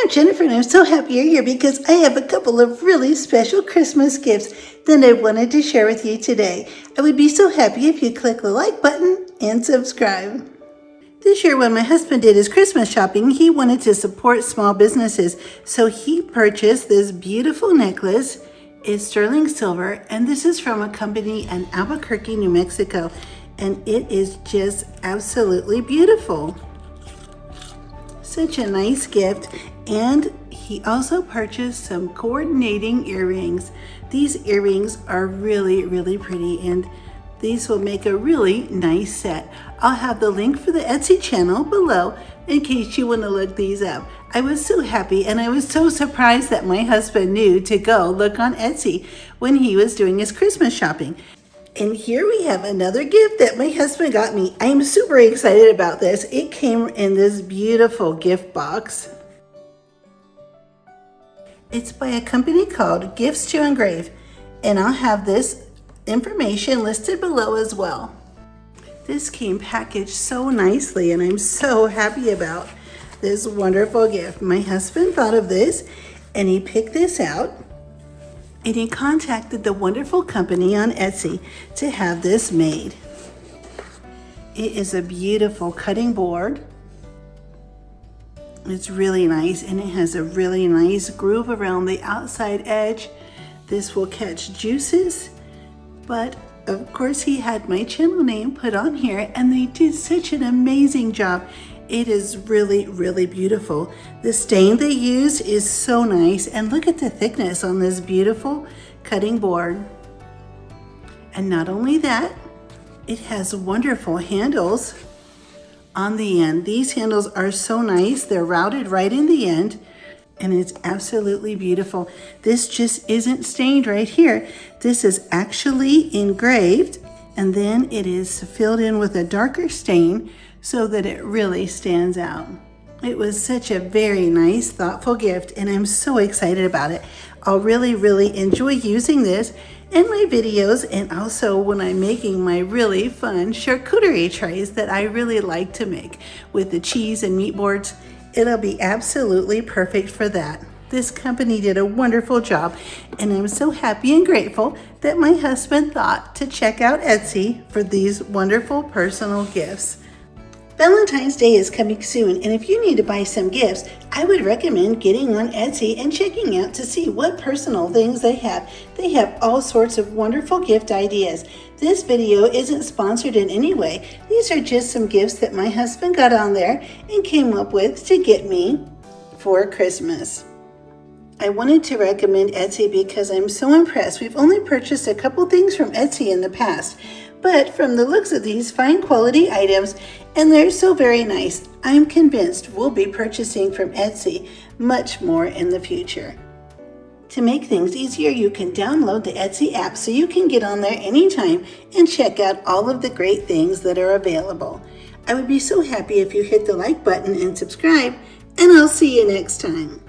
I'm Jennifer, and I'm so happy you're here because I have a couple of really special Christmas gifts that I wanted to share with you today. I would be so happy if you click the like button and subscribe. This year when my husband did his Christmas shopping, he wanted to support small businesses, so he purchased this beautiful necklace. It's sterling silver, and this is from a company in Albuquerque, New Mexico, and it is just absolutely beautiful. Such a nice gift. And he also purchased some coordinating earrings. These earrings are really, really pretty, and these will make a really nice set. I'll have the link for the Etsy channel below in case you want to look these up. I was so happy, and I was so surprised that my husband knew to go look on Etsy when he was doing his Christmas shopping. And here we have another gift that my husband got me. I'm super excited about this. It came in this beautiful gift box. It's by a company called To Engrave, and I'll have this information listed below as well. This came packaged so nicely, and I'm so happy about this wonderful gift. My husband thought of this, and he picked this out, and he contacted the wonderful company on Etsy to have this made. It is a beautiful cutting board. It's really nice, and it has a really nice groove around the outside edge. This will catch juices, but of course he had my channel name put on here, and they did such an amazing job. It is really, really beautiful. The stain they used is so nice, and look at the thickness on this beautiful cutting board. And not only that, it has wonderful handles on the end. These handles are so nice. They're routed right in the end, and it's absolutely beautiful. This just isn't stained right here. This is actually engraved, and then it is filled in with a darker stain so that it really stands out. It was such a very nice, thoughtful gift, and I'm so excited about it. I'll really enjoy using this in my videos, and also when I'm making my really fun charcuterie trays that I really like to make with the cheese and meat boards. It'll be absolutely perfect for that. This company did a wonderful job, and I'm so happy and grateful that my husband thought to check out Etsy for these wonderful personal gifts. Valentine's Day is coming soon, and if you need to buy some gifts, I would recommend getting on Etsy and checking out to see what personal things they have. They have all sorts of wonderful gift ideas. This video isn't sponsored in any way. These are just some gifts that my husband got on there and came up with to get me for Christmas. I wanted to recommend Etsy because I'm so impressed. We've only purchased a couple things from Etsy in the past, but from the looks of these fine quality items, and they're so very nice, I'm convinced we'll be purchasing from Etsy much more in the future. To make things easier, you can download the Etsy app so you can get on there anytime and check out all of the great things that are available. I would be so happy if you hit the like button and subscribe, and I'll see you next time.